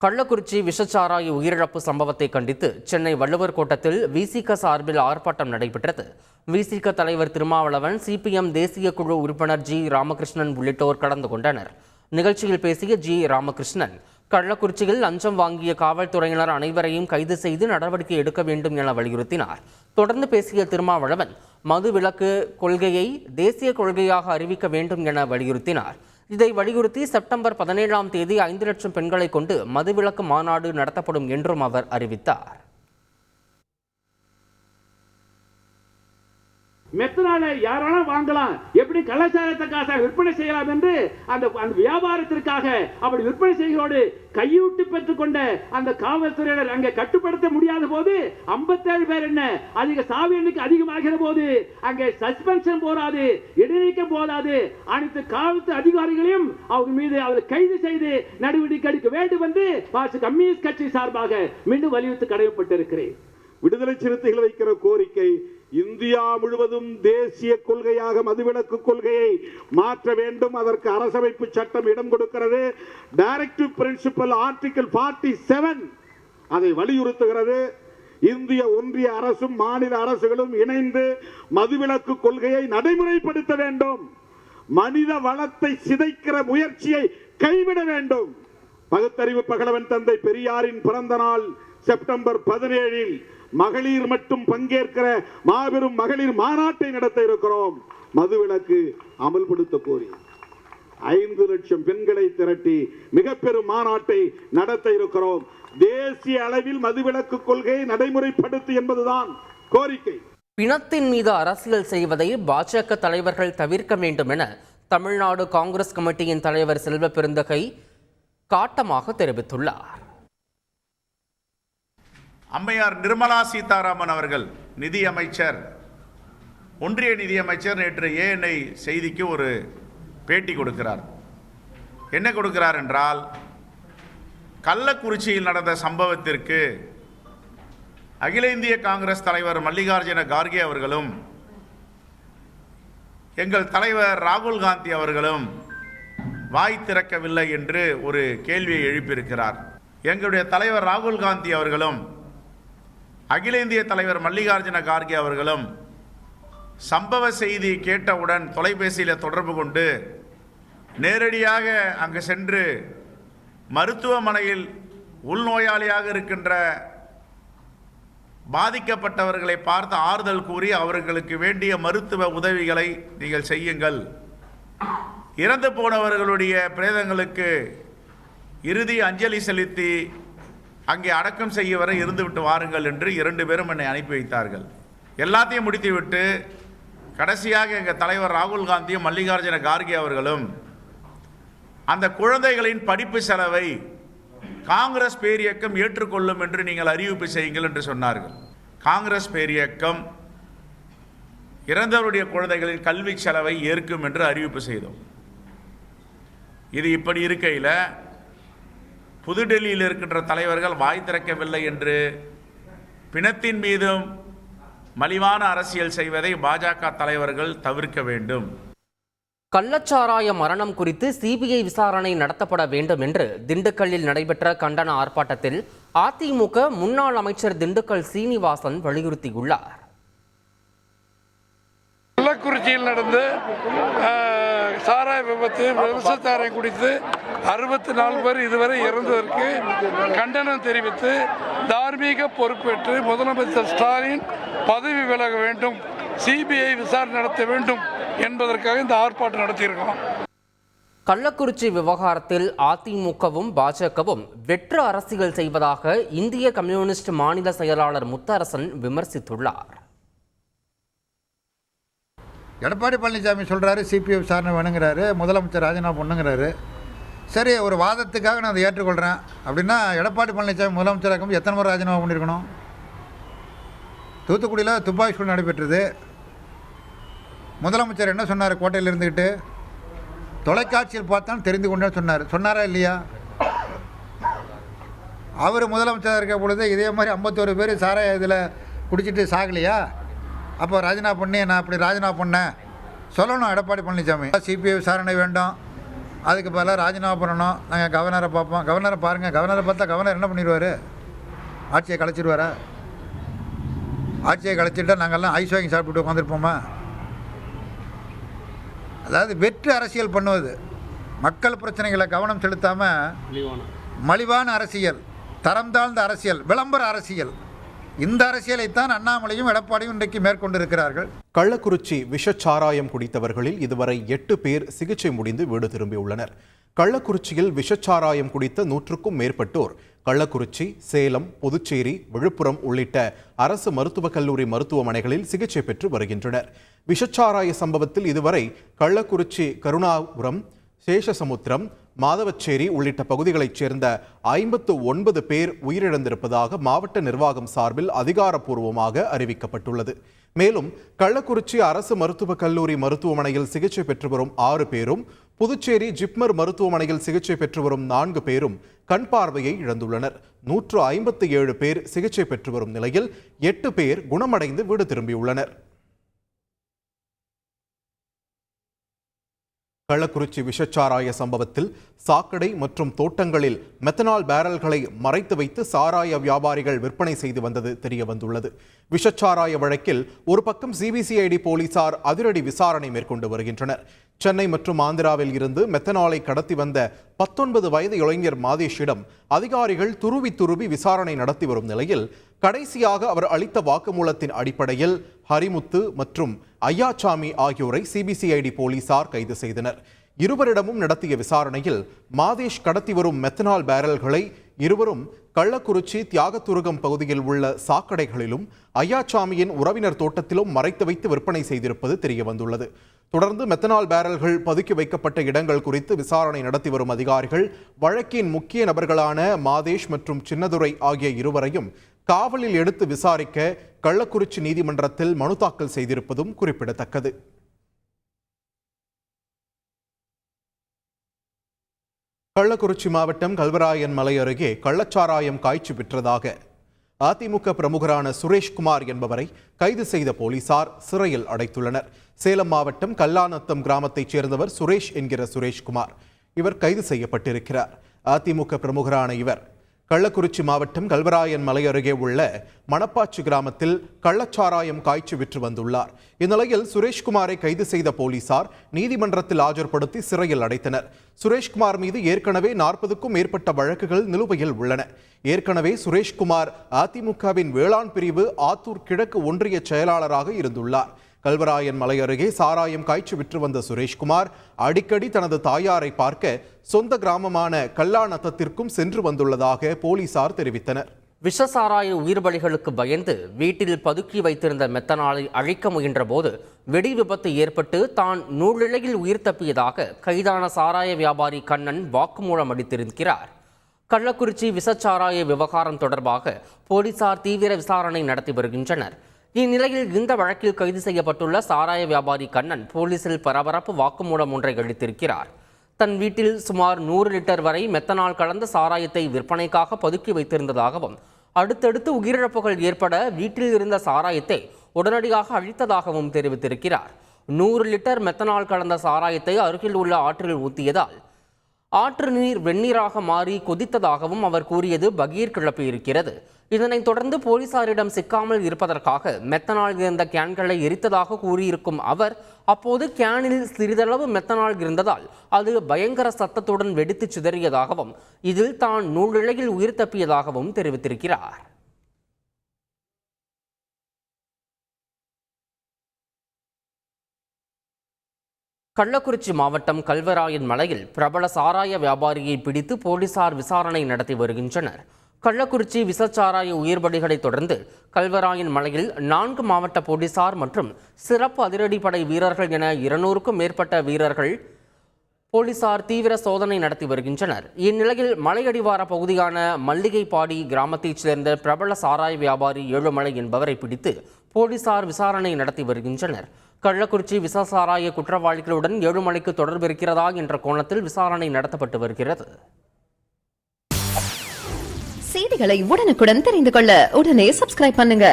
கள்ளக்குறிச்சி விஷச்சாராய உயிரிழப்பு சம்பவத்தை கண்டித்து சென்னை வள்ளுவர் கோட்டத்தில் விசிக சார்பில் ஆர்ப்பாட்டம் நடைபெற்றது. விசிக தலைவர் திருமாவளவன், சிபிஎம் தேசிய குழு உறுப்பினர் ஜி ராமகிருஷ்ணன் உள்ளிட்டோர் கலந்து கொண்டனர். நிகழ்ச்சியில் பேசிய ஜி ராமகிருஷ்ணன், கள்ளக்குறிச்சியில் லஞ்சம் வாங்கிய காவல்துறையினர் அனைவரையும் கைது செய்து நடவடிக்கை எடுக்க வேண்டும் என வலியுறுத்தினார். தொடர்ந்து பேசிய திருமாவளவன், மது விலக்கு கொள்கையை தேசிய கொள்கையாக அறிவிக்க வேண்டும் என வலியுறுத்தினார். இதை வலியுறுத்தி செப்டம்பர் 17ஆம் தேதி 5 லட்சம் பெண்களை கொண்டு மதுவிலக்கு மாநாடு நடத்தப்படும் என்றும் அவர் அறிவித்தார். மெத்தனால யாராலும் வாங்கலாம், எப்படி கலாச்சாரத்துக்காக விற்பனை செய்யலாம் என்று அந்த வியாபாரத்திற்காக அப்படி விற்பனை செய்கிறோடு கையூட்டு பெற்றுக்கொண்ட அந்த காவல்துறையினர் அங்கே கட்டுப்படுத்த முடியாத போது 57 பேர் என்ன அதிக சாவி எண்ணிக்கை அதிகமாகிற போது அங்கே சஸ்பென்ஷன் போராது, இடைநீக்கம் போதாது, அனைத்து காவல்துறை அதிகாரிகளையும் அவங்க மீது அவர் கைது செய்து நடவடிக்கை எடுக்க வேண்டும் என்று மார்க்சிஸ்ட் கம்யூனிஸ்ட் கட்சி சார்பாக மீண்டும் வலியுறுத்தி கடமைப்பட்டிருக்கிறேன். விடுதலை சிறுத்தைகள் வைக்கிற கோரிக்கை, இந்தியா முழுவதும் தேசிய கொள்கையாக மதுவிலக்கு கொள்கையை மாற்ற வேண்டும். அதற்கு அரசமைப்பு சட்டம் இடம் கொடுக்கிறது. டைரக்டிவ் பிரின்சிபல் ஆர்டிகல் 47 அதை வலியுறுத்துகிறது. இந்திய ஒன்றிய அரசும் மாநில அரசுகளும் இணைந்து மதுவிலக்கு கொள்கையை நடைமுறைப்படுத்த வேண்டும். மனித வளத்தை சிதைக்கிற முயற்சியை கைவிட வேண்டும். பகுத்தறிவு பகலவன் தந்தை பெரியாரின் பிறந்த நாள் செப்டம்பர் 17இல் மகளிர் மட்டும் பங்கேற்கிற மாபெரும் மகளிர் மாநாட்டை நடத்த இருக்கிறோம். மதுவிலக்கு அமல்படுத்த கோரி 5 லட்சம் பெண்களை திரட்டி மிக பெரும் மாநாட்டை நடத்த இருக்கிறோம். தேசிய அளவில் மதுவிலக்கு கொள்கையை நடைமுறைப்படுத்து என்பதுதான் கோரிக்கை. பிணத்தின் மீது அரசியல் செய்வதை பாஜக தலைவர்கள் தவிர்க்க வேண்டும் என தமிழ்நாடு காங்கிரஸ் கமிட்டியின் தலைவர் செல்வ பெருந்தகை காட்டமாக தெரிவித்துள்ளார். அம்மையார் நிர்மலா சீதாராமன் அவர்கள் நிதியமைச்சர், ஒன்றிய நிதியமைச்சர் நேற்று ஏஎன்ஐ செய்திக்கு ஒரு பேட்டி கொடுக்கிறார். என்ன கொடுக்கிறார் என்றால், கள்ளக்குறிச்சியில் நடந்த சம்பவத்திற்கு அகில இந்திய காங்கிரஸ் தலைவர் மல்லிகார்ஜுன கார்கே அவர்களும் எங்கள் தலைவர் ராகுல் காந்தி அவர்களும் வாய் திறக்கவில்லை என்று ஒரு கேள்வியை எழுப்பியிருக்கிறார். எங்களுடைய தலைவர் ராகுல் காந்தி அவர்களும் அகில இந்திய தலைவர் மல்லிகார்ஜுன கார்கே அவர்களும் சம்பவ செய்தி கேட்டவுடன் தொலைபேசியில் தொடர்பு கொண்டு நேரடியாக அங்கு சென்று மருத்துவமனையில் உள்நோயாளியாக இருக்கின்ற பாதிக்கப்பட்டவர்களை பார்த்து ஆறுதல் கூறி அவர்களுக்கு வேண்டிய மருத்துவ உதவிகளை நீங்கள் செய்யுங்கள், இறந்து போனவர்களுடைய பிரேதங்களுக்கு இறுதி அஞ்சலி செலுத்தி அங்கே அடக்கம் செய்ய வரை இருந்துவிட்டு வாருங்கள் என்று 2 பேரும் என்னை அனுப்பி வைத்தார்கள். எல்லாத்தையும் முடித்துவிட்டு கடைசியாக எங்கள் தலைவர் ராகுல் காந்தியும் மல்லிகார்ஜுன கார்கே அவர்களும் அந்த குழந்தைகளின் படிப்பு செலவை காங்கிரஸ் பேரியக்கம் ஏற்றுக்கொள்ளும் என்று நீங்கள் அறிவிப்பு செய்யுங்கள் என்று சொன்னார்கள். காங்கிரஸ் பேரியக்கம் இறந்தவருடைய குழந்தைகளின் கல்வி செலவை ஏற்கும் என்று அறிவிப்பு செய்தோம். இது இப்படி இருக்கையில் புதுடெல்லியில் இருக்கின்ற தலைவர்கள் வாய் திறக்கவில்லை என்று பிணத்தின் மீதும் மலிவான அரசியல் செய்வதை பாஜக தலைவர்கள் தவிர்க்க வேண்டும். கள்ளச்சாராய மரணம் குறித்து சிபிஐ விசாரணை நடத்தப்பட வேண்டும் என்று திண்டுக்கல்லில் நடைபெற்ற கண்டன ஆர்ப்பாட்டத்தில் அதிமுக முன்னாள் அமைச்சர் திண்டுக்கல் சீனிவாசன் வலியுறுத்தியுள்ளார். கள்ளக்குறிச்சியில் நடந்த சாராய விபத்து, விஷச்சாராயம் குடித்து 64 பேர் இதுவரை இறந்ததற்கு கண்டனம் தெரிவித்து தார்மீக பொறுப்பேற்று முதலமைச்சர் ஸ்டாலின் பதவி விலக வேண்டும், சிபிஐ விசாரணை நடத்த வேண்டும் என்பதற்காக இந்த ஆர்ப்பாட்டம் நடத்தியிருக்கோம். கள்ளக்குறிச்சி விவகாரத்தில் அதிமுகவும் பாஜகவும் வெற்று அரசியல் செய்வதாக இந்திய கம்யூனிஸ்ட் மாநில செயலாளர் முத்தரசன் விமர்சித்துள்ளார். எடப்பாடி பழனிசாமி சொல்கிறாரு சிபிஐ விசாரணை வேணுங்கிறாரு, முதலமைச்சர் ராஜினாமா பண்ணுங்கிறாரு. சரி, ஒரு வாதத்துக்காக நான் அதை ஏற்றுக்கொள்கிறேன் அப்படின்னா எடப்பாடி பழனிசாமி முதலமைச்சராக எத்தனை முறை ராஜினாமா பண்ணியிருக்கணும்? தூத்துக்குடியில் துப்பாக்கி சூடு நடைபெற்றது. முதலமைச்சர் என்ன சொன்னார்? கோட்டையில் இருந்துக்கிட்டு தொலைக்காட்சியில் பார்த்தாலும் தெரிந்து கொண்டேன்னு சொன்னாரா இல்லையா? அவர் முதலமைச்சராக இருக்க பொழுது இதே மாதிரி 51 பேர் சாராய இதில் குடிச்சிட்டு சாகலையா? அப்போ ராஜினாமா பண்ணி நான் அப்படி ராஜினாமா பண்ணேன் சொல்லணும் எடப்பாடி பழனிசாமி. சிபிஐ விசாரணை வேண்டும், அதுக்கு பதிலாக ராஜினாமா பண்ணணும், நாங்கள் கவர்னரை பார்ப்போம். கவர்னரை பாருங்கள், கவர்னரை பார்த்தா கவர்னர் என்ன பண்ணிடுவார்? ஆட்சியை கலைச்சிடுவாரா? ஆட்சியை கலைச்சிட்டா நாங்கள்லாம் ஐஸ் வாங்கி சாப்பிட்டுட்டு உட்காந்துருப்போமா? அதாவது வெற்று அரசியல் பண்ணுவது, மக்கள் பிரச்சனைகளை கவனம் செலுத்தாமல் மலிவான அரசியல், தரம் தாழ்ந்த அரசியல், விளம்பர அரசியல், இந்த அரசியலைத்தான் அண்ணாமலையும் எடப்பாடியும் இன்றைக்கு மேற்கொண்டிருக்கிறார்கள். கள்ளக்குறிச்சி விஷச்சாராயம் குடித்தவர்களில் இதுவரை 8 பேர் சிகிச்சை முடிந்து வீடு திரும்பியுள்ளனர். கள்ளக்குறிச்சியில் விஷச்சாராயம் குடித்த 100க்கும் மேற்பட்டோர் கள்ளக்குறிச்சி, சேலம், புதுச்சேரி, விழுப்புரம் உள்ளிட்ட அரசு மருத்துவக் கல்லூரி மருத்துவமனைகளில் சிகிச்சை பெற்று வருகின்றனர். விஷச்சாராய சம்பவத்தில் இதுவரை கள்ளக்குறிச்சி, கருணாபுரம், சேஷசமுத்திரம், மாதவச்சேரி உள்ளிட்ட பகுதிகளைச் சேர்ந்த 59 பேர் உயிரிழந்திருப்பதாக மாவட்ட நிர்வாகம் சார்பில் அதிகாரப்பூர்வமாக அறிவிக்கப்பட்டுள்ளது. மேலும் கள்ளக்குறிச்சி அரசு மருத்துவக் கல்லூரி மருத்துவமனையில் சிகிச்சை பெற்று வரும் 6 பேரும், புதுச்சேரி ஜிப்மர் மருத்துவமனையில் சிகிச்சை பெற்று வரும் 4 பேரும் கண் பார்வையை இழந்துள்ளனர். 157 பேர் சிகிச்சை பெற்று வரும் நிலையில் 8 பேர் குணமடைந்து வீடு திரும்பியுள்ளனர். கள்ளக்குறிச்சி விஷச்சாராய சம்பவத்தில் சாக்கடை மற்றும் தோட்டங்களில் மெத்தனால் பேரல்களை மறைத்து வைத்து சாராய வியாபாரிகள் விற்பனை செய்து வந்தது தெரிய வந்துள்ளது. விஷச்சாராய வழக்கில் ஒரு பக்கம் சிபிசிஐடி போலீசார் அதிரடி விசாரணை மேற்கொண்டு வருகின்றனர். சென்னை மற்றும் ஆந்திராவில் இருந்து மெத்தனாலை கடத்தி வந்த 19 வயது இளைஞர் மாதேஷிடம் அதிகாரிகள் துருவி விசாரணை நடத்தி வரும் நிலையில் கடைசியாக அவர் அளித்த வாக்குமூலத்தின் அடிப்படையில் ஹரிமுத்து மற்றும் ஐயாச்சாமி ஆகியோரை சிபிசிஐடி போலீசார் கைது செய்தனர். இருவரிடமும் நடத்திய விசாரணையில் மாதேஷ் கடத்தி வரும் மெத்தனால் பேரல்களை இருவரும் கள்ளக்குறிச்சி தியாகத்துருகம் பகுதியில் உள்ள சாக்கடைகளிலும் ஐயாச்சாமியின் உறவினர் தோட்டத்திலும் மறைத்து வைத்து விற்பனை செய்திருப்பது தெரிய வந்துள்ளது. தொடர்ந்து மெத்தனால் பேரல்கள் பதுக்கி வைக்கப்பட்ட இடங்கள் குறித்து விசாரணை நடத்தி வரும் அதிகாரிகள் வழக்கின் முக்கிய நபர்களான மாதேஷ் மற்றும் சின்னதுரை ஆகிய இருவரையும் காவலில் எடுத்து விசாரிக்க கள்ளக்குறிச்சி நீதிமன்றத்தில் மனு தாக்கல் செய்திருப்பதும் குறிப்பிடத்தக்கது. கள்ளக்குறிச்சி மாவட்டம் கல்வராயன் மலை அருகே கள்ளச்சாராயம் காய்ச்சி விற்றதாக அதிமுக பிரமுகரான சுரேஷ்குமார் என்பவரை கைது செய்த போலீசார் சிறையில் அடைத்துள்ளனர். சேலம் மாவட்டம் கல்லாநத்தம் கிராமத்தைச் சேர்ந்தவர் சுரேஷ் என்கிற சுரேஷ்குமார். இவர் கைது செய்யப்பட்டிருக்கிறார். அதிமுக பிரமுகரான இவர் கள்ளக்குறிச்சி மாவட்டம் கல்வராயன் மலை அருகே உள்ள மணப்பாச்சி கிராமத்தில் கள்ளச்சாராயம் காய்ச்சி விற்று வந்துள்ளார். இந்நிலையில் சுரேஷ்குமாரை கைது செய்த போலீசார் நீதிமன்றத்தில் ஆஜர்படுத்தி சிறையில் அடைத்தனர். சுரேஷ்குமார் மீது ஏற்கனவே 40க்கும் மேற்பட்ட வழக்குகள் நிலுவையில் உள்ளன. ஏற்கனவே சுரேஷ்குமார் அதிமுகவின் வேளாண் பிரிவு ஆத்தூர் கிழக்கு ஒன்றிய செயலாளராக இருந்துள்ளார். கல்வராயன் மலை அருகே சாராயம் காய்ச்சி விற்று வந்த சுரேஷ்குமார் அடிக்கடி தனது தாயாரை பார்க்க சொந்த கிராமமான கல்லாநத்தத்திற்கும் சென்று வந்துள்ளதாக போலீசார் தெரிவித்தனர். விஷசாராய உயிர்பலிகளுக்கு பயந்து வீட்டில் பதுக்கி வைத்திருந்த மெத்தனாலை அழிக்க முயன்ற போது வெடி விபத்து ஏற்பட்டு தான் நூலிழையில் உயிர் தப்பியதாக கைதான சாராய வியாபாரி கண்ணன் வாக்குமூலம் அளித்திருக்கிறார். கள்ளக்குறிச்சி விஷச்சாராய விவகாரம் தொடர்பாக போலீசார் தீவிர விசாரணை நடத்தி வருகின்றனர். இந்நிலையில் இந்த வழக்கில் கைது செய்யப்பட்டுள்ள சாராய வியாபாரி கண்ணன் போலீசில் பரபரப்பு வாக்குமூலம் ஒன்றை அளித்திருக்கிறார். தன் வீட்டில் சுமார் 100 லிட்டர் வரை மெத்தனால் கலந்த சாராயத்தை விற்பனைக்காக பதுக்கி வைத்திருந்ததாகவும் அடுத்தடுத்து உயிரிழப்புகள் ஏற்பட வீட்டில் இருந்த சாராயத்தை உடனடியாக அழித்ததாகவும் தெரிவித்திருக்கிறார். 100 லிட்டர் மெத்தனால் கலந்த சாராயத்தை அருகில் உள்ள ஆற்றில் ஊற்றியதால் ஆற்று நீர் வெந்நீராக மாறி கொதித்ததாகவும் அவர் கூறியது பகீர் கிளப்பியிருக்கிறது. இதனைத் தொடர்ந்து போலீசாரிடம் சிக்காமல் இருப்பதற்காக மெத்தனால் இருந்த கேன்களை எரித்ததாக கூறியிருக்கும் அவர் அப்போது கேனில் சிறிதளவு மெத்தனால் இருந்ததால் அது பயங்கர சத்தத்துடன் வெடித்து சிதறியதாகவும் இதில் தான் நூலிழையில் உயிர் தப்பியதாகவும் தெரிவித்திருக்கிறார். கள்ளக்குறிச்சி மாவட்டம் கல்வராயன் மலையில் பிரபல சாராய வியாபாரியை பிடித்து போலீசார் விசாரணை நடத்தி வருகின்றனர். கள்ளக்குறிச்சி விஷச்சாராய உயிர்பலிகளை தொடர்ந்து கல்வராயன் மலையில் 4 மாவட்ட போலீசார் மற்றும் சிறப்பு அதிரடிப்படை வீரர்கள் என 200க்கும் மேற்பட்ட வீரர்கள் போலீசார் தீவிர சோதனை நடத்தி வருகின்றனர். இந்நிலையில் மலையடிவார பகுதியான மல்லிகைப்பாடி கிராமத்தைச் சேர்ந்த பிரபல சாராய வியாபாரி ஏழுமலை என்பவரை பிடித்து போலீசார் விசாரணை நடத்தி வருகின்றனர். கள்ளக்குறிச்சி விஷசாராய குற்றவாளிகளுடன் ஏழுமலைக்கு தொடர்பு இருக்கிறதா என்ற கோணத்தில் விசாரணை நடத்தப்பட்டு வருகிறது. செய்திகளை உடனுக்குடன் தெரிந்து கொள்ள உடனே சப்ஸ்கிரைப் பண்ணுங்க.